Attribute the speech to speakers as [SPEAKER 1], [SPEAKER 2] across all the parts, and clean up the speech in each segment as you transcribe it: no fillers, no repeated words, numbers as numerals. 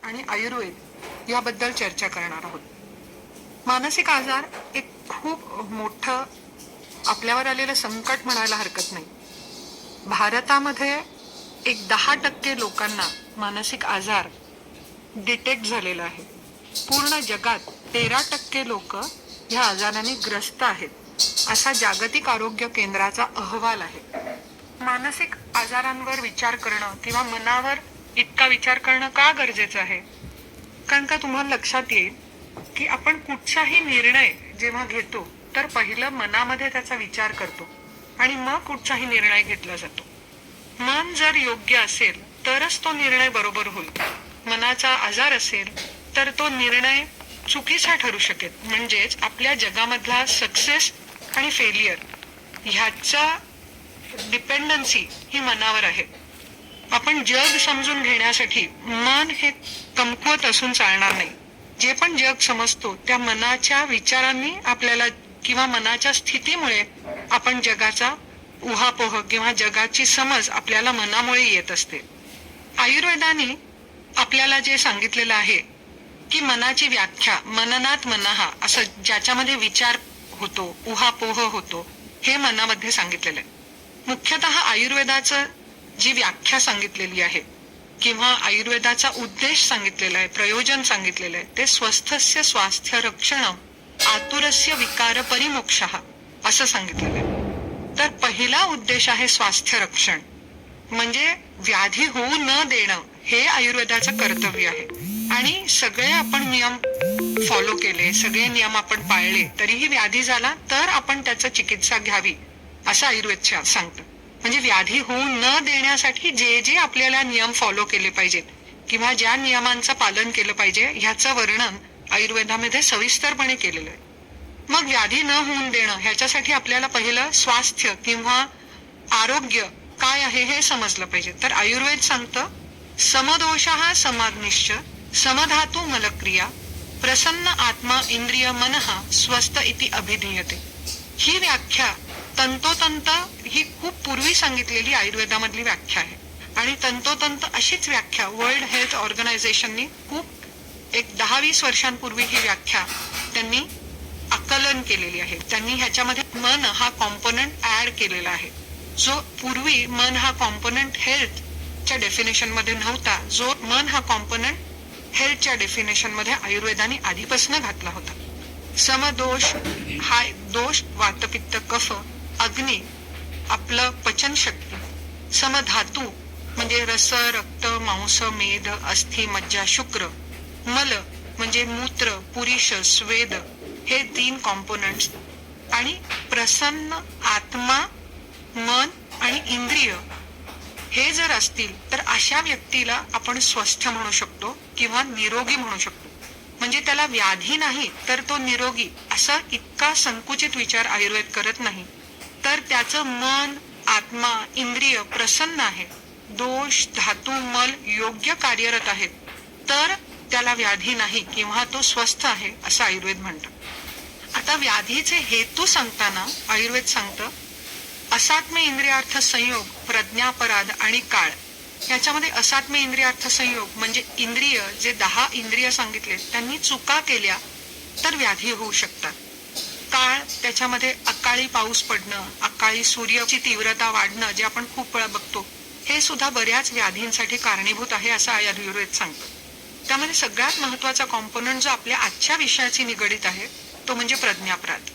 [SPEAKER 1] आणि आयुर्वेद याबद्दल चर्चा करणार आहोत. मानसिक आजार एक खूप मोठं आपल्यावर आलेलं संकट म्हणायला हरकत नाही. भारतामध्ये एक 10% लोकांना मानसिक आजार डिटेक्ट झालेला आहे. पूर्ण जगात 13% लोक ह्या आजाराने ग्रस्त आहेत, असा जागतिक आरोग्य केंद्राचा अहवाल आहे. मानसिक आजारांवर विचार करणं किंवा मनावर इतका विचार करणं का गरजेचं आहे? कारण का तुम्हाला लक्षात येईल की आपण कुठचाही निर्णय जेव्हा घेतो तर पहिलं मनामध्ये त्याचा विचार करतो आणि मग कुठचाही निर्णय घेतला जातो. मन जर योग्य असेल तरच तो निर्णय बरोबर होईल. मनाचा आजार असेल तर तो निर्णय चुकीचा ठरू शकेल. म्हणजेच आपल्या जगामधला सक्सेस आणि फेलियर ह्याचा डिपेंडन्सी ही मनावर आहे. आपण जग समजून घेण्यासाठी मन हे कमकुवत असून चालणार नाही. जे पण जग समजतो त्या मनाच्या विचारांनी आपल्याला किंवा मनाच्या स्थितीमुळे आपण जगाचा उहापोह किंवा जगाची समज आपल्याला मनामुळे येत असते. आयुर्वेदाने आपल्याला जे सांगितलेलं आहे की मनाची व्याख्या मननात मनहा असं ज्याच्यामध्ये विचार होतो, उहापोह होतो, हे मनामध्ये सांगितलेलं आहे. मुख्यतः आयुर्वेदाचं जी व्याख्या सांगितलेली आहे किंवा आयुर्वेदाचा उद्देश सांगितलेला आहे, प्रयोजन सांगितलेलं आहे, ते स्वस्थस्य स्वास्थ्य रक्षणं आतुरस्य विकार परिमोक्षः असं सांगितलेलं आहे. तर पहिला उद्देश आहे स्वास्थ्य रक्षण, म्हणजे व्याधी होऊ न देणं हे आयुर्वेदाचं कर्तव्य आहे. आणि सगळे आपण नियम फॉलो केले, सगळे नियम आपण पाळले, तरीही व्याधी झाला तर आपण त्याचं चिकित्सा घ्यावी असं आयुर्वेद सांगतं. म्हणजे व्याधी होऊ न देण्यासाठी जे जे आपल्याला नियम फॉलो केले पाहिजेत किंवा ज्या नियमांचं पालन केलं पाहिजे ह्याचं वर्णन आयुर्वेदामध्ये सविस्तरपणे केलेलं आहे. मग व्याधी न होऊन देणं ह्याच्यासाठी आपल्याला पहिलं स्वास्थ्य किंवा आरोग्य काय आहे हे समजलं पाहिजे. तर आयुर्वेद सांगतं समदोषः समाग्निश्च समधातु मलक्रिया प्रसन्न आत्मा इंद्रिय मनः स्वस्थ इति अभिधीयते. ही व्याख्या तंतोतंत ही खूप पूर्वी सांगितलेली आयुर्वेदामधली व्याख्या आहे आणि तंतोतंत अशीच व्याख्या वर्ल्ड हेल्थ ऑर्गनायझेशननी खूप एक 10-20 वर्षांपूर्वी ही व्याख्या त्यांनी आकलन केलेली आहे. त्यांनी ह्याच्यामध्ये मन हा कॉम्पोनंट ऍड केलेला आहे. जो पूर्वी मन हा कॉम्पोनंट हेल्थच्या डेफिनेशन मध्ये नव्हता, जो मन हा कॉम्पोनंट हेल्थच्या डेफिनेशन मध्ये आयुर्वेदाने आधीपासून घातला होता. समदोष हा दोष वातपित्त कफ, अग्नी आपलं पचन शक्ती, समधातू म्हणजे रस रक्त मांस मेद अस्थि मज्जा शुक्र, मल म्हणजे मूत्र पुरुष स्वेद हे 3 कॉम्पोनंट्स, आणि प्रसन्न आत्मा मन आणि इंद्रिय हे जर असतील तर अशा व्यक्तीला आपण स्वस्थ म्हणू शकतो किंवा निरोगी म्हणू शकतो. म्हणजे त्याला व्याधी नाही तर तो निरोगी असा इतका संकुचित विचार आयुर्वेद करत नाही. तर त्याचं मन आत्मा इंद्रिय प्रसन्न आहे, दोष धातू मल योग्य कार्यरत आहेत, तर त्याला व्याधी नाही किंवा तो स्वस्थ आहे असं आयुर्वेद म्हणतं. आता व्याधीचे हेतू सांगताना आयुर्वेद सांगतं असात्म्य इंद्रियार्थ संयोग प्रज्ञापराध आणि काळ. याच्यामध्ये असात्म्य इंद्रियार्थ संयोग म्हणजे इंद्रिय जे 10 इंद्रिय सांगितले त्यांनी चुका केल्या तर व्याधी होऊ शकतात. काळ त्याच्यामध्ये अकाळी पाऊस पडणं, अकाळी सूर्याची तीव्रता वाढणं जे आपण खूप वेळा बघतो, हे सुद्धा बऱ्याच व्याधींसाठी कारणीभूत आहे असं आयुर्वेद सांगतं. त्यामध्ये सगळ्यात महत्वाचा कॉम्पोनंट जो आपल्या आजच्या विषयाची निगडीत आहे तो म्हणजे प्रज्ञापराध.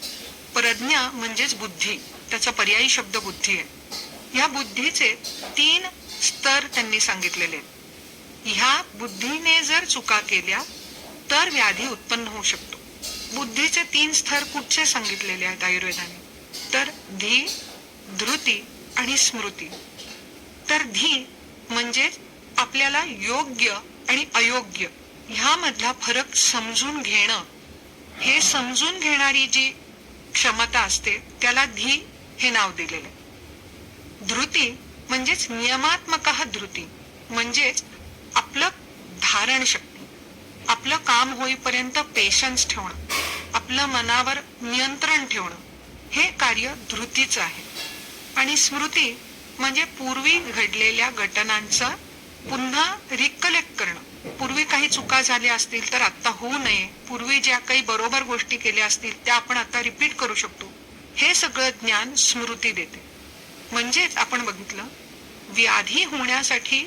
[SPEAKER 1] प्रज्ञा म्हणजेच बुद्धी, त्याचा पर्यायी शब्द बुद्धी आहे. या बुद्धीचे 3 स्तर त्यांनी सांगितलेले. ह्या बुद्धीने जर चुका केल्या तर व्याधी उत्पन्न होऊ शकतो. बुद्धीचे 3 स्तर कुठचे सांगितलेले आहेत आयुर्वेदाने? तर धी, धृती आणि स्मृती. तर धी म्हणजे आपल्याला योग्य आणि अयोग्य ह्यामधला फरक समजून घेणं, हे समजून घेणारी जी क्षमता असते त्याला धी हे नाव दिलेलं. धृती म्हणजेच नियमात्मक धृती, म्हणजेच आपलं धारण शक्ती, आपलं काम होईपर्यंत पेशन्स ठेवणं, आपलं मनावर नियंत्रण ठेवणं, हे कार्य धृतीचं आहे. आणि स्मृती म्हणजे पूर्वी घडलेल्या घटनांचं पुन्हा रिकलेक्ट करणं, पूर्वी काही चुका झाल्या असतील तर आता होऊ नये, पूर्वी ज्या काही बरोबर गोष्टी केल्या असतील त्या आपण आता रिपीट करू शकतो, हे सगळं ज्ञान स्मृती देते. म्हणजेच आपण बघितलं, व्याधी होण्यासाठी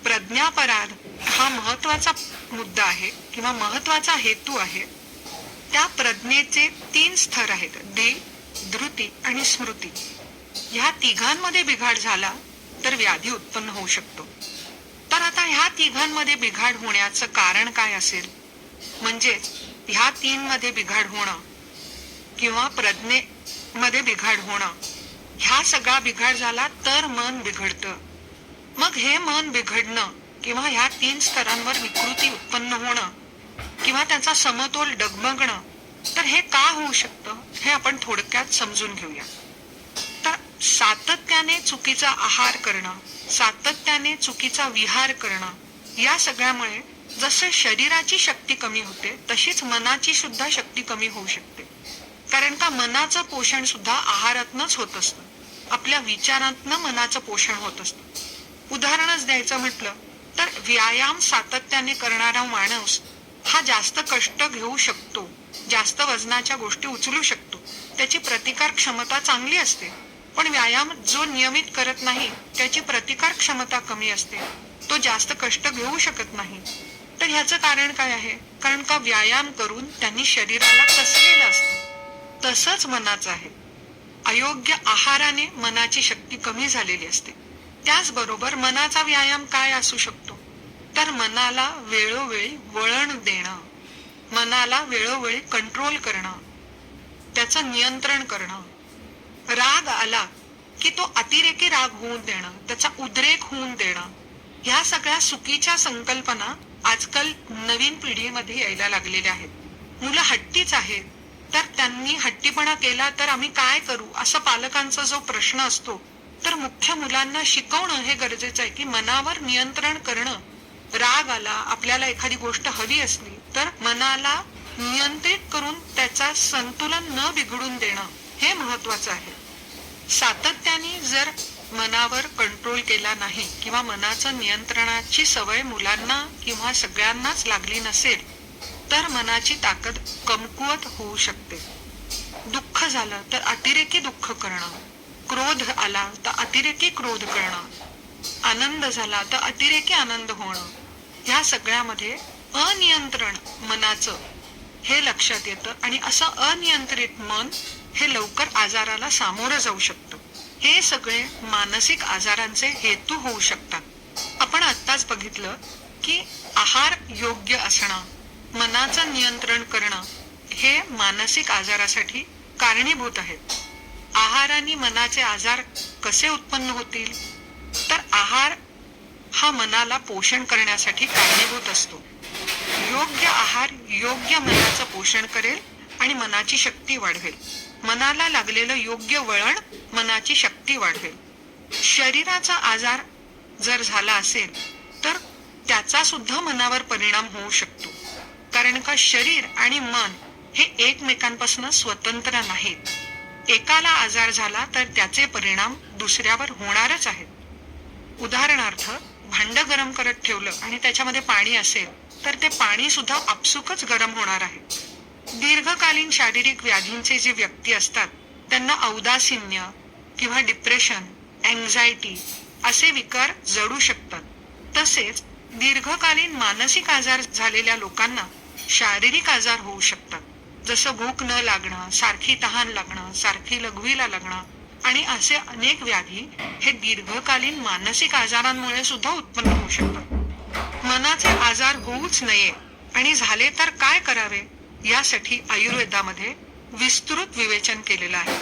[SPEAKER 1] प्रज्ञापराध हा महत्वाचा मुद्दा आहे किंवा महत्वाचा हेतू आहे. त्या प्रज्ञेचे 3 स्तर आहेत, दे, धृती आणि स्मृती. ह्या तिघांमध्ये बिघाड झाला तर व्याधी उत्पन्न होऊ शकतो. तर आता ह्या तिघांमध्ये बिघाड होण्याचं कारण काय असेल? म्हणजेच ह्या 3 मध्ये बिघाड होणं किंवा प्रज्ञेमध्ये बिघाड होणं, ह्या सगळा बिघाड झाला तर मन बिघडतं. मग हे मन बिघडणं किंवा ह्या 3 स्तरांवर विकृती उत्पन्न होणं किंवा त्याचा समतोल डगमगणं, तर हे का होऊ शकतं हे आपण थोडक्यात समजून घेऊया. तर सातत्याने चुकीचा आहार करणं, सातत्याने चुकीचा विहार करणं, या सगळ्यामुळे जसं शरीराची शक्ती कमी होते तशीच मनाची सुद्धा शक्ती कमी होऊ शकते. कारण का मनाचं पोषण सुद्धा आहारातनच होत असतं, आपल्या विचारातनं मनाचं पोषण होत असतं. उदाहरणच द्यायचं म्हटलं तर व्यायाम सातत्याने करणारा माणूस हा जास्त कष्ट घेऊ शकतो, जास्त वजनाच्या गोष्टी उचलू शकतो, त्याची प्रतिकार क्षमता चांगली असते. पण व्यायाम जो नियमित करत नाही त्याची प्रतिकार क्षमता कमी असते, तो जास्त कष्ट घेऊ शकत नाही. तर ह्याचं कारण काय आहे? कारण का व्यायाम करून त्यांनी शरीराला कसलेलं असतं. तसंच मनाचं आहे. अयोग्य आहाराने मनाची शक्ती कमी झालेली असते. त्याचबरोबर मनाचा व्यायाम काय असू शकतो? तर मनाला वेळोवेळी वळण देणं, मनाला वेळोवेळी कंट्रोल करणं, त्याचं नियंत्रण करणं. राग आला की तो अतिरेकी राग होऊन देणं, त्याचा उद्रेक होऊन देणं, ह्या सगळ्या चुकीच्या संकल्पना आजकाल नवीन पिढीमध्ये यायला लागलेल्या आहेत. मुलं हट्टीच आहेत, तर त्यांनी हट्टीपणा केला तर आम्ही काय करू असा पालकांचा जो प्रश्न असतो, तर मुख्य मुलांना शिकवणं हे गरजेचं आहे की मनावर नियंत्रण करणं. राग आला, आपल्याला एखादी गोष्ट हवी असली तर मनाला नियंत्रित करून त्याचा संतुलन न बिघडून देणं हे महत्वाचं आहे. सातत्याने जर मनावर कंट्रोल केला नाही किंवा मनाचं नियंत्रणाची सवय मुलांना किंवा सगळ्यांनाच लागली नसेल तर मनाची ताकद कमकुवत होऊ शकते. दुःख झालं तर अतिरेकी दुःख करणं, क्रोध आला तर अतिरेकी क्रोध करणं, आनंद झाला तर अतिरेकी आनंद होणं, ह्या सगळ्यामध्ये अनियंत्रण मनाचं हे लक्षात येतं. आणि असं अनियंत्रित मन हे लवकर आजाराला सामोरं जाऊ शकतं. हे सगळे मानसिक आजारांचे हेतू होऊ शकतात. आपण आत्ताच बघितलं की आहार योग्य असणं, मनाचं नियंत्रण करणं हे मानसिक आजारासाठी कारणीभूत आहेत. आहाराने मनाचे आजार कसे उत्पन्न होतील? तर आहार हा मनाला पोषण करण्यासाठी कारणीभूत असतो. योग्य आहार योग्य मनाचं पोषण करेल आणि मनाची शक्ती वाढवेल. मनाला लागलेलं योग्य वळण मनाची शक्ती वाढवेल. शरीराचा आजार जर झाला असेल तर त्याचा सुद्धा मनावर परिणाम होऊ शकतो. कारण का शरीर आणि मन हे एकमेकांपासून स्वतंत्र नाहीत. एकाला आजार झाला तर त्याचे परिणाम दुसऱ्यावर होणारच आहेत. उदाहरणार्थ, भांड गरम करत ठेवलं आणि त्याच्यामध्ये पाणी असेल तर ते पाणी सुद्धा आपसुकच गरम होणार आहे. दीर्घकालीन शारीरिक व्याधींचे जे व्यक्ती असतात त्यांना औदासिन्य किंवा डिप्रेशन, अँक्झायटी असे विकार जडू शकतात. तसेच दीर्घकालीन मानसिक आजार झालेल्या लोकांना शारीरिक आजार होऊ शकतात. जसं भूक न लागणं, सारखी तहान लागणं, सारखी लघवीला लागणं आणि असे अनेक व्याधी हे दीर्घकालीन मानसिक आजारांमुळे सुद्धा उत्पन्न होऊ शकतात. मनाचे आजार होऊच नये आणि झाले तर काय करावे यासाठी आयुर्वेदामध्ये विस्तृत विवेचन केलेलं आहे.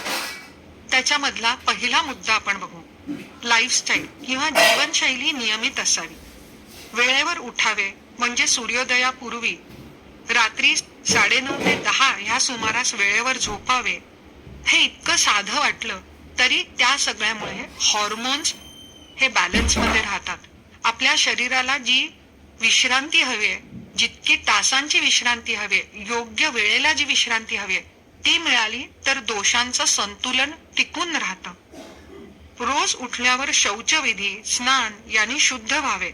[SPEAKER 1] त्याच्यामधला पहिला मुद्दा आपण बघू. लाईफस्टाईल किंवा जीवनशैली नियमित असावी. वेळेवर उठावे, म्हणजे सूर्योदयापूर्वी रात्री 9:30 ते 10 ह्या सुमारास वेळेवर झोपावे. हे इतकं साधं वाटलं तरी त्या सगळ्यामुळे हॉर्मोन्स हे बॅलन्स मध्ये राहतात. आपल्या शरीराला जी विश्रांती हवी, जितकी तासांची विश्रांती हवी, योग्य वेळेला जी विश्रांती हवी ती मिळाली तर दोषांचं संतुलन टिकून राहतं. रोज उठल्यावर शौचविधी, स्नान यांनी शुद्ध व्हावे.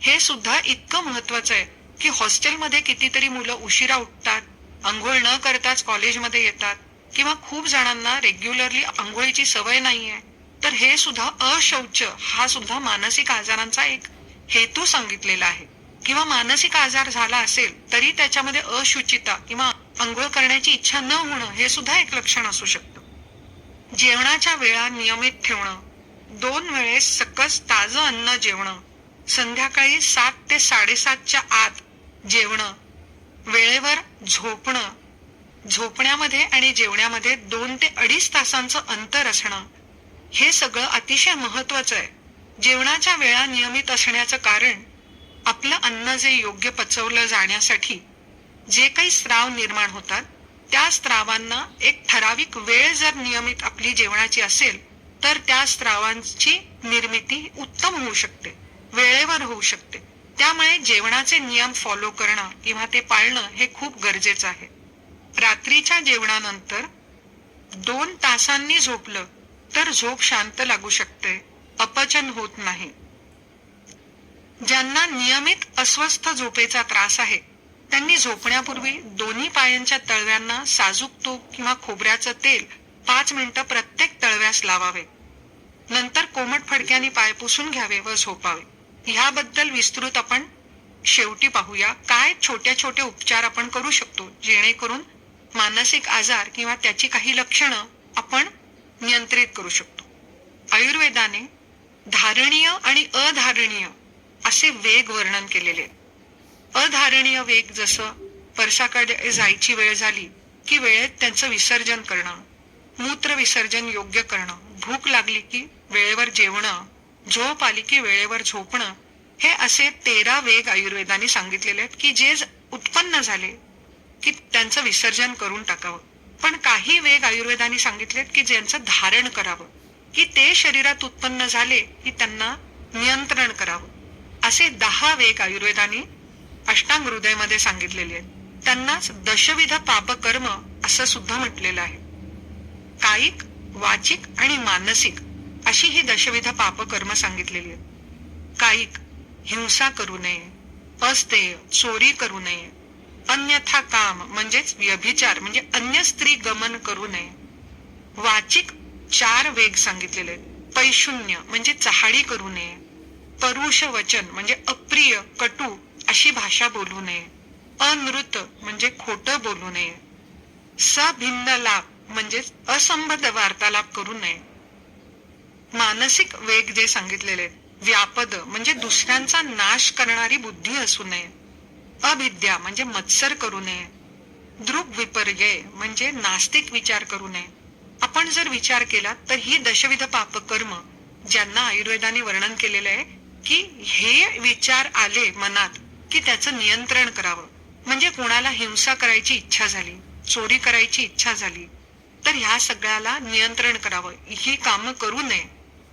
[SPEAKER 1] हे सुद्धा इतकं महत्वाचं आहे की हॉस्टेलमध्ये कितीतरी मुलं उशिरा उठतात, अंघोळ न करताच कॉलेजमध्ये येतात, किंवा खूप जणांना रेग्युलरली अंघोळीची सवय नाहीये. तर हे सुद्धा अशौच हा सुद्धा मानसिक आजारांचा एक हेतू सांगितलेला आहे. किंवा मानसिक आजार झाला असेल तरी त्याच्यामध्ये अशुचिता किंवा अंघोळ करण्याची इच्छा न होणं हे सुद्धा एक लक्षण असू शकतं. जेवणाच्या वेळा नियमित ठेवणं, 2 वेळेस सकस ताजं अन्न जेवणं, संध्याकाळी 7 ते 7:30च्या आत जेवणं, वेळेवर झोपणं, झोपण्यामध्ये आणि जेवण्यामध्ये 2 ते 2.5 तासांचं अंतर असणं, हे सगळं अतिशय महत्वाचं आहे. जेवणाच्या वेळा नियमित असण्याचं कारण आपलं अन्न जे योग्य पचवलं जाण्यासाठी जे काही स्राव निर्माण होतात, त्या स्रावांना एक ठराविक वेळ जर नियमित आपली जेवणाची असेल तर त्या स्रावांची निर्मिती उत्तम होऊ शकते, वेळेवर होऊ शकते. त्यामुळे जेवणाचे नियम फॉलो करणं किंवा ते पाळणं हे खूप गरजेचं आहे. रात्रीच्या जेवणानंतर 2 तासांनी झोपलं तर झोप शांत लागू शकते, अपचन होत नाही. ज्यांना नियमित अस्वस्थ झोपेचा त्रास आहे त्यांनी झोपण्यापूर्वी दोन्ही पायांच्या तळव्यांना साजूक तूप किंवा खोबऱ्याचं तेल 5 मिनिटं प्रत्येक तळव्यास लावावे. नंतर कोमट फडक्याने पाय पुसून घ्यावे व झोपावे. ह्याबद्दल विस्तृत आपण शेवटी पाहूया. काय छोट्या छोटे उपचार आपण करू शकतो जेणेकरून मानसिक आजार किंवा त्याची काही लक्षणं आपण नियंत्रित करू शकतो. आयुर्वेदाने धारणीय आणि अधारणीय असे वेग वर्णन केलेले आहेत. अधारणीय वेग जसं परसाकडे जायची वेळ झाली की वेळेत त्यांचं विसर्जन करणं, मूत्र विसर्जन योग्य करणं, भूक लागली की वेळेवर जेवणं, झोप आली की वेळेवर झोपणं, हे असे 13 वेग आयुर्वेदाने सांगितलेले आहेत की जे उत्पन्न झाले की त्यांचं विसर्जन करून टाकावं. पण काही वेग आयुर्वेदाने सांगितलेत की ज्यांचं धारण करावं, की ते शरीरात उत्पन्न झाले की त्यांना नियंत्रण करावं. असे 10 वेग आयुर्वेदाने अष्टांग हृदयमध्ये सांगितलेले आहेत. त्यांनाच दशविध पापकर्म असं सुद्धा म्हटलेलं आहे. कायिक, वाचिक आणि मानसिक अशी ही दशविध पापकर्म सांगितलेली आहेत. कायिक, हिंसा करू नये, अस्तेय, चोरी करू नये, अन्यथा काम म्हणजेच व्यभिचार म्हणजे अन्य स्त्री गमन करू नये. वाचिक 4 वेग सांगितलेले आहेत. पैशून्य म्हणजे चहाडी करू नये, परुष वचन म्हणजे अप्रिय, कटू अशी भाषा बोलू नये, अनृत म्हणजे खोटं बोलू नये, सभिन्न लाभ म्हणजे असंबद्ध वार्तालाप करू नये. मानसिक वेग जे सांगितलेले आहेत, व्यापद म्हणजे दुसऱ्यांचा नाश करणारी बुद्धी असू नये, अभिद्या म्हणजे मत्सर करू नये, दृग विपर्यय म्हणजे नास्तिक विचार करू नये. आपण जर विचार केला तर ही दशविध पापकर्म ज्यांना आयुर्वेदाने वर्णन केलेलं आहे की हे विचार आले मनात की त्याचं नियंत्रण करावं. म्हणजे कोणाला हिंसा करायची इच्छा झाली, चोरी करायची इच्छा झाली तर ह्या सगळ्याला नियंत्रण करावं, ही कामं करू नये.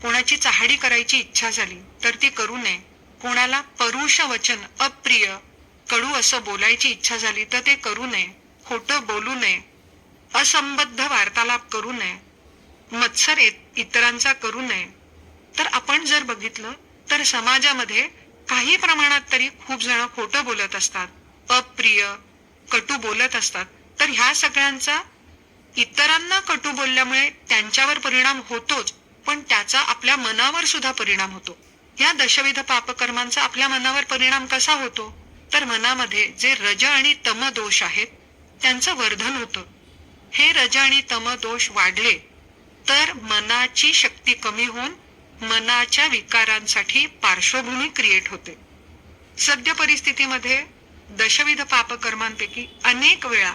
[SPEAKER 1] कोणाची चहाडी करायची इच्छा झाली तर ती करू नये. कोणाला परुष वचन अप्रिय, कडू असं बोलायची इच्छा झाली तर ते करू नये. खोटं बोलू नये, असंबद्ध वार्तालाप करू नये, मत्सर इतरांचा करू नये. तर आपण जर बघितलं तर समाजामध्ये काही प्रमाणात तरी खूप जण खोटं बोलत असतात, अप्रिय, कटू बोलत असतात. तर ह्या सगळ्यांचा इतरांना कटू बोलल्यामुळे त्यांच्यावर परिणाम होतोच, पण त्याचा आपल्या मनावर सुद्धा परिणाम होतो. या दशविध पापकर्मांचा आपल्या मनावर परिणाम कसा होतो तर मनामध्ये जे रज आणि तम दोष आहेत त्यांचं वर्धन होतं. हे रज आणि तम दोष वाढले तर मनाची शक्ती कमी होऊन मनाच्या विकारांसाठी पार्श्वभूमी क्रिएट होते. सद्य परिस्थितीमध्ये दशविध पापकर्मांपैकी अनेक वेळा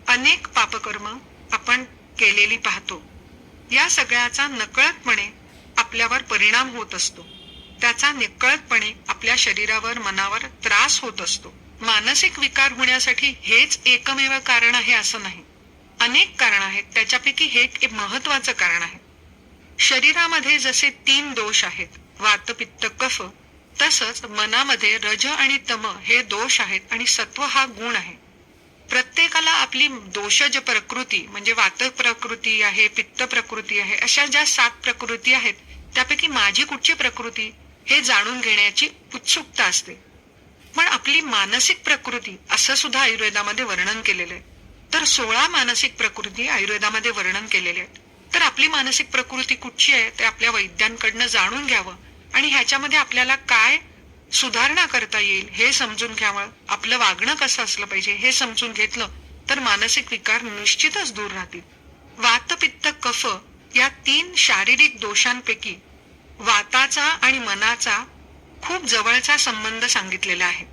[SPEAKER 1] अनेक पापकर्म आपण केलेली पाहतो. या सगळ्याचा नकळतपणे आपल्यावर परिणाम होत असतो. त्याचा नकळतपणे आपल्या शरीरावर, मनावर त्रास होत असतो. मानसिक विकार होण्यासाठी हेच एकमेव कारण आहे असं नाही, अनेक कारण आहेत. त्याच्यापैकी हे एक महत्वाचं कारण आहे. शरीरामध्ये जसे 3 दोष आहेत, वात, पित्त, कफ, तसंच मनामध्ये रज आणि तम हे दोष आहेत आणि सत्व हा गुण आहे. प्रत्येकाला आपली दोषज प्रकृती म्हणजे वात प्रकृती आहे, पित्त प्रकृती आहे, अशा ज्या 7 प्रकृती आहेत त्यापैकी माझी कुठची प्रकृती हे जाणून घेण्याची उत्सुकता असते. पण आपली मानसिक प्रकृती असं सुद्धा आयुर्वेदामध्ये वर्णन केलेलं आहे. तर 16 मानसिक प्रकृती आयुर्वेदामध्ये वर्णन केलेले आहेत. तर आपली मानसिक प्रकृती कुठची आहे ते आपल्या वैद्यांकडनं जाणून घ्यावं आणि ह्याच्यामध्ये आपल्याला काय सुधारणा करता येईल हे समजून घ्यावं. आपलं वागणं कसं असलं पाहिजे हे समजून घेतलं तर मानसिक विकार निश्चितच दूर राहतील. वात पित्त कफ या 3 शारीरिक दोषांपैकी वाताचा आणि मनाचा खूप जवळचा संबंध सांगितलेला आहे.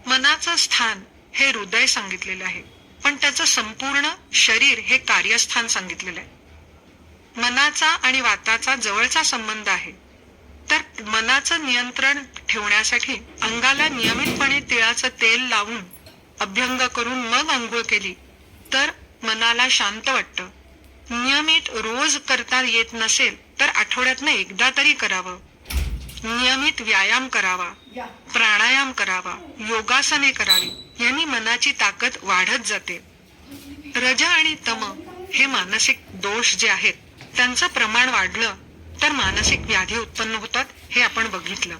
[SPEAKER 1] मनाचं स्थान हे हृदय सांगितलेलं आहे, पण त्याचं संपूर्ण शरीर हे कार्यस्थान सांगितलेलं आहे. मनाचा आणि वाताचा जवळचा संबंध आहे. तर मनाचं नियंत्रण ठेवण्यासाठी अंगाला नियमितपणे तिळाचं तेल लावून अभ्यंग करून मग अंघोळ केली तर मनाला शांत वाटतं. नियमित रोज करता येत नसेल तर आठवड्यातनं एकदा तरी करावं. नियमित व्यायाम करावा, प्राणायाम करावा, योगासने करावी, यांनी मनाची ताकद वाढत जाते. रज आणि तम हे मानसिक दोष जे आहेत त्यांचं प्रमाण वाढलं तर मानसिक व्याधी उत्पन्न होतात हे आपण बघितलं.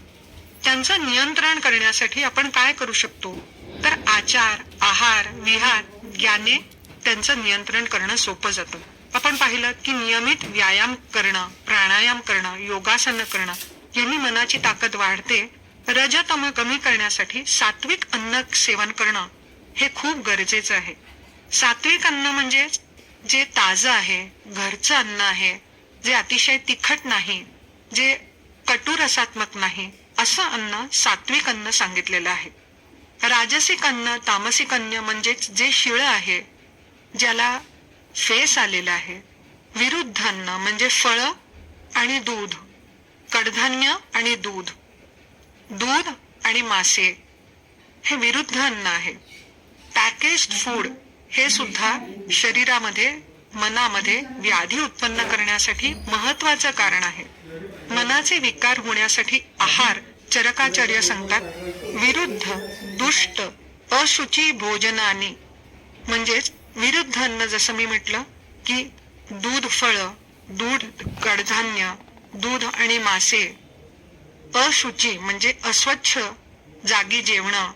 [SPEAKER 1] त्यांचं नियंत्रण करण्यासाठी आपण काय करू शकतो तर आचार, आहार, विहार याने त्यांचं नियंत्रण करणं सोपं जातं. आपण पाहिलं की नियमित व्यायाम करणं, प्राणायाम करणं, योगासन करणं यांनी मनाची ताकद वाढते. रजतम कमी करण्यासाठी सात्विक अन्न सेवन करणं हे खूप गरजेचं आहे. सात्विक अन्न म्हणजे जे ताजं आहे, घरचं अन्न आहे, जे अतिशय तिखट नाही, जे कटू रसात्मक नाही, असं अन्न सात्विक अन्न सांगितलेलं आहे. राजसिक अन्न, तामसिक अन्न म्हणजेच जे शिळं आहे, ज्याला फेस आलेला आहे. विरुद्ध अन्न म्हणजे फळं आणि दूध, कडधान्य आणि दूध, दूध आणि मासे हे विरुद्ध अन्न आहे. पॅकेज्ड फूड हे सुद्धा शरीरामध्ये, मनामध्ये व्याधी उत्पन्न करण्यासाठी महत्वाचं कारण आहे. मनाचे विकार होण्यासाठी आहार चरकाचार्य सांगतात विरुद्ध दुष्ट अशुची भोजनानी, म्हणजेच विरुद्ध अन्न जसं मी म्हटलं की दूध फळं, दूध कडधान्य, दूध आणि मासे, अशुची म्हणजे अस्वच्छ जागी जेवणं,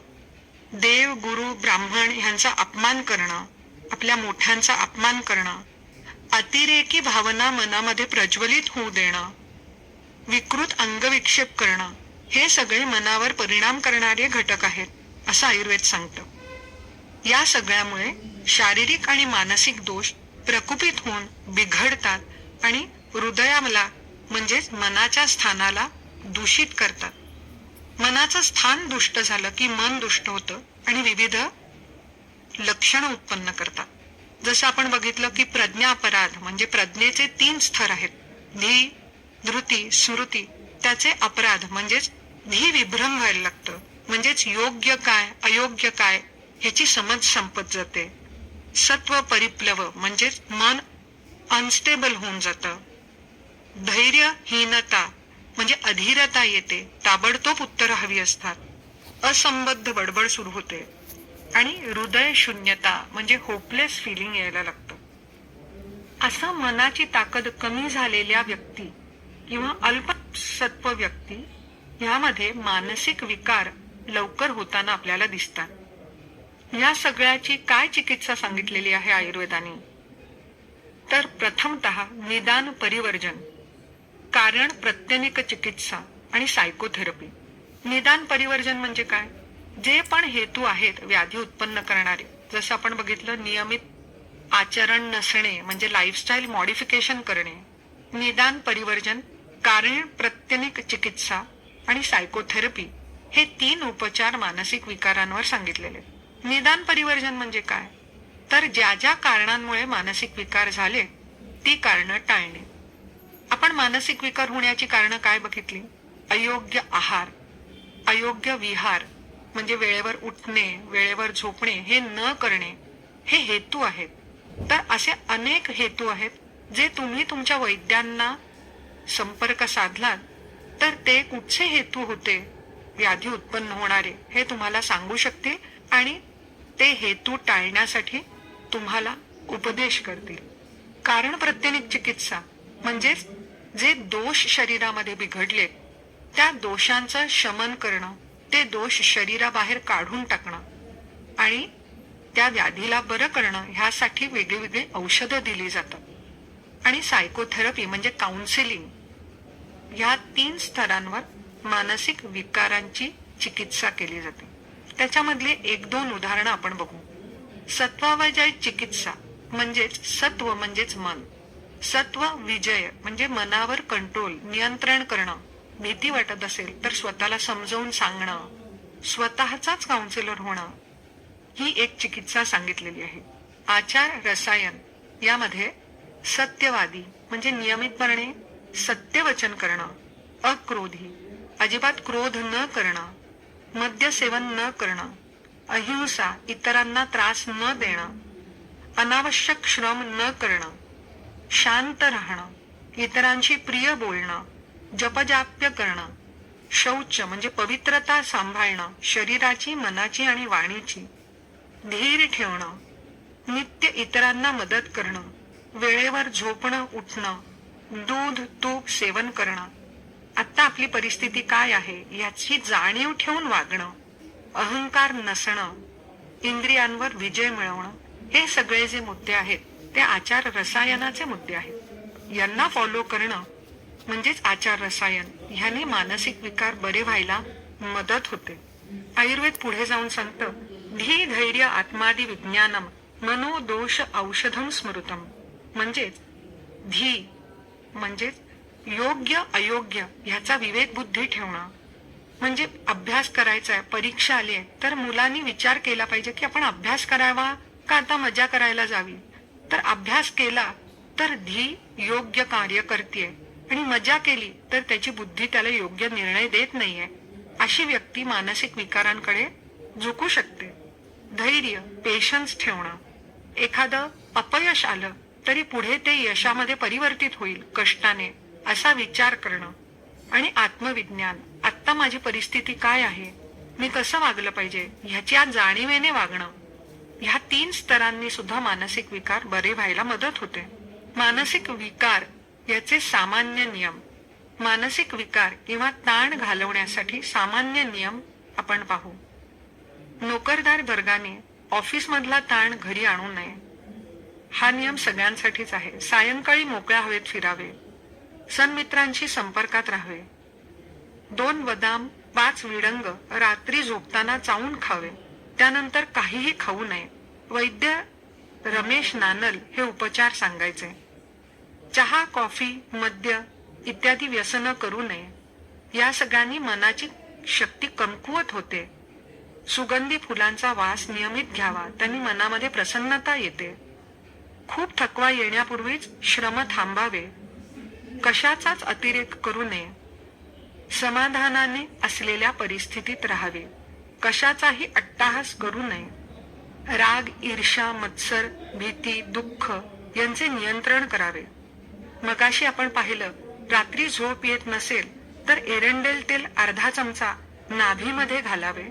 [SPEAKER 1] देव, गुरु, ब्राह्मण ह्यांचा अपमान करणं, आपल्या मोठ्यांचा अपमान करणं, अतिरेकी भावना मनामध्ये प्रज्वलित होऊ देणं, विकृत अंगविक्षेप करणं, हे सगळे मनावर परिणाम करणारे घटक आहेत असं आयुर्वेद सांगतं. या सगळ्यामुळे शारीरिक आणि मानसिक दोष प्रकुपित होऊन बिघडतात आणि हृदयाला म्हणजेच मनाच्या स्थानाला दूषित करतात. मनाचं स्थान दुष्ट झालं की मन दुष्ट होतं आणि विविध लक्षणं उत्पन्न करतात. जसं आपण बघितलं की प्रज्ञा अपराध म्हणजे प्रज्ञेचे 3 स्तर आहेत. धी, धृती, स्मृती. त्याचे अपराध म्हणजेच धी विभ्रम व्हायला लागतं, म्हणजेच योग्य काय अयोग्य काय ह्याची समज संपत जाते. सत्व परिप्लव म्हणजेच मन अनस्टेबल होऊन जातं. धैर्यहीनता म्हणजे अधीरता येते, ताबडतोब उत्तरं हवी असतात. असंबद्ध बडबड सुरू होते आणि हृदय शून्यता म्हणजे होपलेस फिलिंग यायला लागतं. असं मनाची ताकद कमी झालेल्या व्यक्ती किंवा अल्पसत्व व्यक्ती यामध्ये मानसिक विकार लवकर होताना आपल्याला दिसतात. या सगळ्याची काय चिकित्सा सांगितलेली आहे आयुर्वेदाने तर प्रथमतः निदान परिवर्जन, कारण प्रत्यनिक चिकित्सा आणि सायकोथेरपी. निदान परिवर्जन म्हणजे काय, जे पण हेतू आहेत व्याधी उत्पन्न करणारे, जसं आपण बघितलं नियमित आचरण नसणे म्हणजे लाईफस्टाईल मॉडिफिकेशन करणे. निदान परिवर्जन, कारण प्रत्यनिक चिकित्सा आणि सायकोथेरपी हे 3 उपचार मानसिक विकारांवर सांगितलेले. निदान परिवर्जन म्हणजे काय तर ज्या ज्या कारणांमुळे मानसिक विकार झाले ती कारणं टाळणे. आपण मानसिक विकार होण्याची कारणं काय बघितली, अयोग्य आहार, अयोग्य विहार म्हणजे वेळेवर उठणे, वेळेवर झोपणे हे न करणे, हे हेतू आहेत. तर असे अनेक हेतू आहेत जे तुम्ही तुमच्या वैद्यांना संपर्क साधलात तर ते कुठचे हेतू होते व्याधी उत्पन्न होणारे हे तुम्हाला सांगू शकते आणि ते हेतू टाळण्यासाठी तुम्हाला उपदेश करतील. कारण प्रत्यनिक चिकित्सा म्हणजेच जे दोष शरीरामध्ये बिघडले त्या दोषांचं शमन करणं, ते दोष शरीराबाहेर काढून टाकणं आणि त्या व्याधीला बरं करणं ह्यासाठी वेगळी औषधं दिली जातात. आणि सायकोथेरपी म्हणजे काउन्सिलिंग या 3 स्तरांवर मानसिक विकारांची चिकित्सा केली जाते. त्याच्यामधली 1-2 उदाहरणं आपण बघू. सत्वावजय चिकित्सा म्हणजेच सत्व म्हणजेच मन. सत्व विजय म्हणजे मनावर कंट्रोल नियंत्रण करणं. भीती वाटत असेल तर स्वतःला समजावून सांगणं, स्वतःचाच काउन्सिलर होणं, ही एक चिकित्सा सांगितलेली आहे. आचार रसायन यामध्ये सत्यवादी म्हणजे नियमितपणे सत्यवचन करणं, अक्रोधी अजिबात क्रोध न करणं, मद्य सेवन न करणं, अहिंसा इतरांना त्रास न देणं, अनावश्यक श्रम न करणं, शांत राहणं, इतरांशी प्रिय बोलणं, जपजाप्य करणं, शौच म्हणजे पवित्रता सांभाळणं, शरीराची मनाची आणि वाणीची, धीर ठेवणं, नित्य इतरांना मदत करणं, वेळेवर झोपणं उठणं, दूध तूप सेवन करणं, आता आपली परिस्थिती काय आहे याची जाणीव ठेवून वागणं, अहंकार नसणं, इंद्रियांवर विजय मिळवणं, हे सगळे जे मुद्दे आहेत ते आचार रसायनाचे मुद्दे आहेत. यांना फॉलो करणं म्हणजेच आचार रसायन. ह्याने मानसिक विकार बरे व्हायला मदत होते. आयुर्वेद पुढे जाऊन सांगतं, धी धैर्य आत्मादि विज्ञानम मनोदोष औषधम स्मृतम. म्हणजेच धी म्हणजेच योग्य अयोग्य ह्याचा विवेक बुद्धी ठेवणं. म्हणजे अभ्यास करायचा आहे, परीक्षा आली आहे, तर मुलांनी विचार केला पाहिजे की आपण अभ्यास करावा का आता मजा करायला जावी. तर अभ्यास केला तर धी योग्य कार्य करतेय आणि मजा केली तर त्याची बुद्धी त्याला योग्य निर्णय देत नाहीये. अशी व्यक्ती मानसिक विकारांकडे झुकू शकते. धैर्य पेशन्स ठेवणं. एखादं अपयश आलं तरी पुढे ते यशामध्ये परिवर्तित होईल कष्टाने असा विचार करणं. आणि आत्मविज्ञान, आत्ता माझी परिस्थिती काय आहे, मी कसं वागलं पाहिजे ह्याच्या जाणीवेने वागणं. ह्या 3 स्तरांनी सुद्धा मानसिक विकार बरे व्हायला मदत होते. मानसिक विकार याचे सामान्य नियम. मानसिक विकार किंवा ताण घालवण्यासाठी सामान्य नियम आपण पाहू. नोकरदार वर्गाने ऑफिस मधला ताण घरी आणू नये. हा नियम सगळ्यांसाठीच आहे. सायंकाळी मोकळ्या हवेत फिरावे, सन्मित्रांशी संपर्कात राहावे, 2 बदाम 5 विडंग रात्री झोपताना चावून खावे, त्यानंतर काहीही खाऊ नये. वैद्य रमेश नानल हे उपचार सांगायचे. चहा कॉफी मद्य इत्यादी व्यसन करू नये. या सगळ्यांनी मनाची शक्ती कमकुवत होते. सुगंधी फुलांचा वास नियमित घ्यावा, त्यांनी मनामध्ये प्रसन्नता येते. खूप थकवा येण्यापूर्वीच श्रम थांबावे. कशाचाच अतिरेक करू नये. समाधानाने असलेल्या परिस्थितीत राहावे. कशाचाही अट्टाहास करू नये. राग ईर्ष्या मत्सर भीती दुःख यांचे नियंत्रण करावे. मगाशी आपण पाहिलं, रात्री झोप येत नसेल तर एरंडेल तेल अर्धा चमचा नाभीमध्ये घालावे.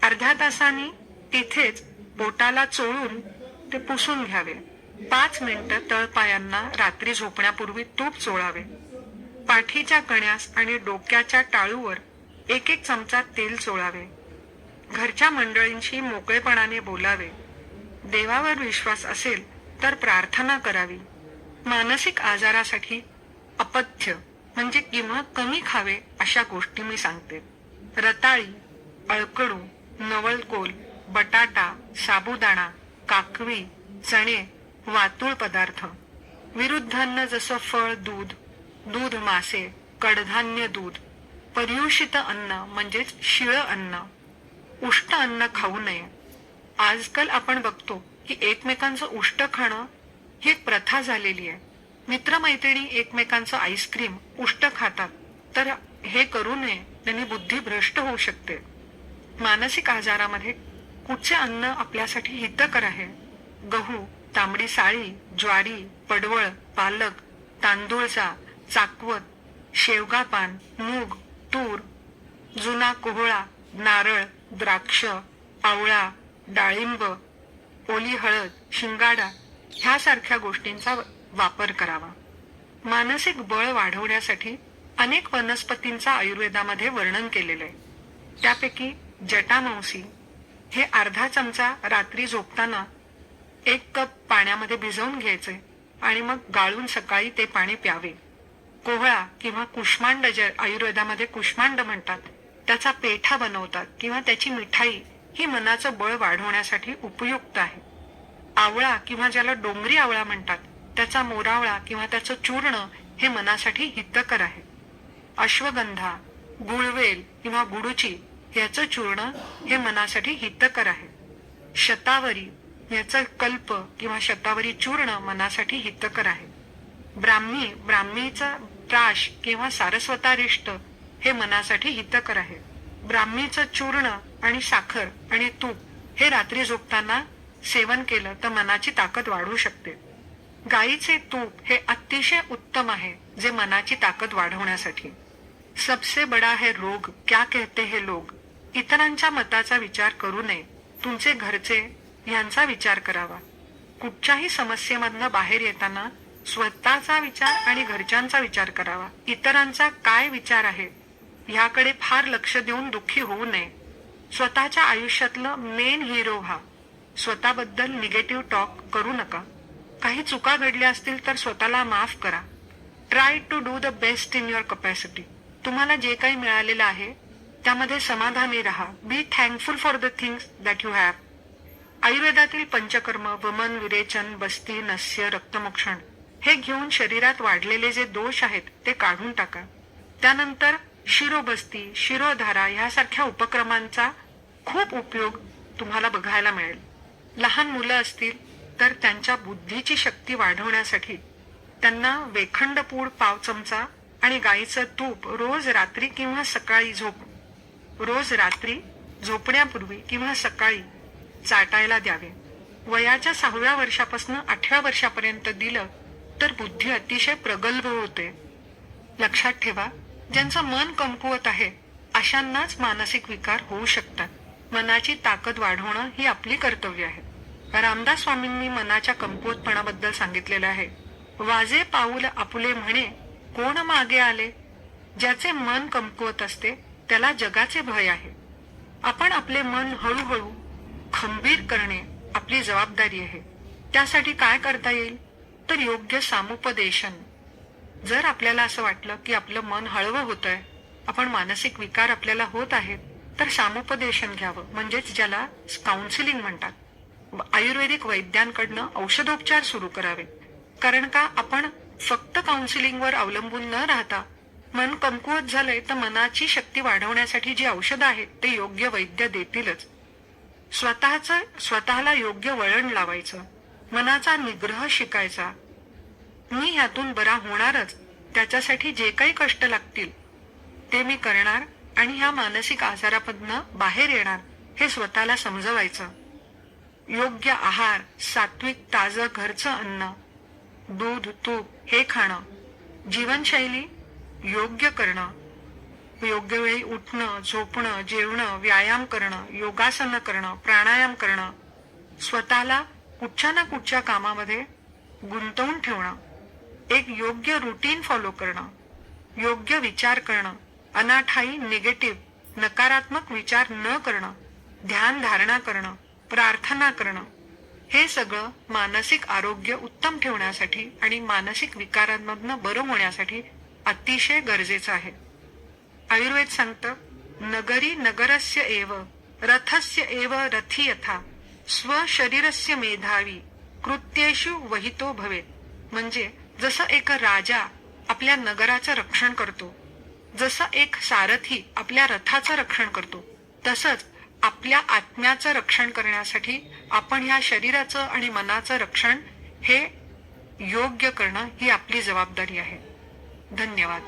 [SPEAKER 1] अर्ध्या तासांनी तिथेच बोटाला चोळून ते पुसून घ्यावे. 5 मिनिटं तळपायांना रात्री झोपण्यापूर्वी तूप चोळावे. पाठीच्या कण्यास आणि डोक्याच्या टाळूवर 1-1 चमचा तेल चोळावे. घरच्या मंडळींशी मोकळेपणाने बोलावे. देवावर विश्वास असेल तर प्रार्थना करावी. मानसिक आजारासाठी अपथ्य म्हणजे किंवा कमी खावे अशा गोष्टी मी सांगते. रताळी, अळकडू, नवलकोल, बटाटा, साबुदाणा, काकवी, चणे, वातुळ पदार्थ. विरुद्धान्न जसं फळ दूध, दूध मासे, कडधान्य दूध. पर्युषित अन्न म्हणजेच शिळं अन्न, उष्ट अन्न खाऊ नये. आजकाल आपण बघतो की एकमेकांचं उष्ट खाणं ही एक प्रथा झालेली आहे. मित्रमैत्रिणी एकमेकांचं आईस्क्रीम उष्ट खातात, तर हे करू नये, त्यांनी बुद्धी भ्रष्ट होऊ शकते. मानसिक आजारामध्ये कुठचे अन्न आपल्यासाठी हितकर आहे? गहू, तांबडी साळी, ज्वारी, पडवळ, पालक, तांदूळचा, चाकवत, शेवगा पान, मूग, तूर, जुना कोहळा, नारळ, द्राक्ष, आवळा, डाळिंब, ओली हळद, शिंगाडा ह्यासारख्या गोष्टींचा वापर करावा. मानसिक बळ वाढवण्यासाठी अनेक वनस्पतींचा आयुर्वेदामध्ये वर्णन केलेलं आहे. त्यापैकी जटामांसी हे अर्धा चमचा रात्री झोपताना 1 कप पाण्यामध्ये भिजवून घ्यायचे आणि मग गाळून सकाळी ते पाणी प्यावे. कोहळा किंवा कुष्मांड, जे आयुर्वेदामध्ये कुष्मांड म्हणतात, त्याचा पेठा बनवतात किंवा त्याची मिठाई ही मनाचं बळ वाढवण्यासाठी उपयुक्त आहे. आवळा किंवा ज्याला डोंगरी आवळा म्हणतात, त्याचा मोरावळा किंवा त्याचं चूर्ण हे मनासाठी हितकर आहे. अश्वगंधा, गुळवेल किंवा गुडूची याचं चूर्ण हे मनासाठी हितकर आहे. शतावरी याचं कल्प किंवा शतावरी चूर्ण मनासाठी हितकर आहे. ब्राह्मीचा प्राश किंवा सारस्वतारिष्ट हे मनासाठी हितकर आहे. ब्राह्मीचं चूर्ण आणि साखर आणि तूप हे रात्री झोपताना सेवन केलं तर मनाची ताकद वाढू शकते. गाईचे तूप हे अतिशय उत्तम आहे जे मनाची ताकद वाढवण्यासाठी. सबसे बडा है रोग, क्या कहते हैं लोग. इतरांच्या मताचा विचार करू नये, तुमचे घरचे यांचा विचार करावा. कुठच्याही समस्येमधनं बाहेर येताना स्वतःचा विचार आणि घरच्यांचा विचार करावा. इतरांचा काय विचार आहे ह्याकडे फार लक्ष देऊन दुःखी होऊ नये. स्वतःच्या आयुष्यातलं मेन हिरो व्हा. स्वतःबद्दल निगेटिव्ह टॉक करू नका. काही चुका घडल्या असतील तर स्वतःला माफ करा. Try to do the best in your capacity. तुम्हाला जे काही मिळालेलं आहे त्यामध्ये समाधानी राहा. Be thankful for the things that you have. आयुर्वेदातील पंचकर्म वमन, विरेचन, बस्ती, नस्य, रक्तमोक्षण हे घेऊन शरीरात वाढलेले जे दोष आहेत ते काढून टाका. त्यानंतर शिरोबस्ती, शिरोधारा ह्यासारख्या उपक्रमांचा खूप उपयोग तुम्हाला बघायला मिळेल. लहान मुलं असतील तर त्यांच्या बुद्धीची शक्ती वाढवण्यासाठी त्यांना वेखंड पूड पाव चमचा आणि गाईचं तूप रोज रात्री झोपण्यापूर्वी किंवा सकाळी चाटायला द्यावे. वयाच्या 6व्या वर्षापासून 8व्या वर्षापर्यंत दिलं तर बुद्धी अतिशय प्रगल्भ होते. लक्षात ठेवा, ज्यांचं मन कमकुवत आहे अशांनाच मानसिक विकार होऊ शकतात. मनाची ताकद वाढवणं ही आपली कर्तव्य आहे. रामदास स्वामींनी मनाच्या कमकुवतपणाबद्दल सांगितलेलं आहे. वाजे पाऊल आपुले म्हणे कोण मागे आले. ज्याचे मन कमकुवत असते त्याला जगाचे भय आहे. आपण आपले मन हळूहळू खंबीर करणे आपली जबाबदारी आहे. त्यासाठी काय करता येईल तर योग्य सामुपदेशन. जर आपल्याला असं वाटलं की आपलं मन हळवं होतंय, आपण मानसिक विकार आपल्याला होत आहेत, तर सामुपदेशन घ्यावं, म्हणजेच ज्याला काउन्सिलिंग म्हणतात. आयुर्वेदिक वैद्यांकडनं औषधोपचार सुरू करावे. कारण का आपण फक्त काउन्सिलिंगवर अवलंबून न राहता मन कमकुवत झालंय तर मनाची शक्ती वाढवण्यासाठी जी औषधं आहेत ते योग्य वैद्य देतीलच. स्वतःला योग्य वळण लावायचं, मनाचा निग्रह शिकायचा. मी ह्यातून बरा होणारच, त्याच्यासाठी जे काही कष्ट लागतील ते मी करणार आणि ह्या मानसिक आजारामधनं बाहेर येणार हे स्वतःला समजवायचं. योग्य आहार, सात्विक ताजं घरचं अन्न, दूध, तूप हे खाणं, जीवनशैली योग्य करणं, योग्य वेळी उठणं, झोपणं, जेवणं, व्यायाम करणं, योगासनं करणं, प्राणायाम करणं, स्वतःला कुठच्या ना कुठच्या कामामध्ये गुंतवून ठेवणं, एक योग्य रुटीन फॉलो करणं, योग्य विचार करणं, अनाठाई निगेटिव्ह नकारात्मक विचार न करणं, ध्यान धारणा करणं, प्रार्थना करणं, हे सगळं मानसिक आरोग्य उत्तम ठेवण्यासाठी आणि मानसिक विकारांमधनं बरं होण्यासाठी अतिशय गरजेचं आहे. आयुर्वेद सांगतं, नगरी नगरस्य एव रथस्य एव रथी यथा स्वशरीरस्य मेधावी कृत्येषु वहितो भवेत. म्हणजे जसं एक राजा आपल्या नगराचं रक्षण करतो, जसं एक सारथी आपल्या रथाचं रक्षण करतो, तसंच आपल्या आत्म्याचं रक्षण करण्यासाठी आपण ह्या शरीराचं आणि मनाचं रक्षण हे योग्य करणं ही आपली जबाबदारी आहे. धन्यवाद.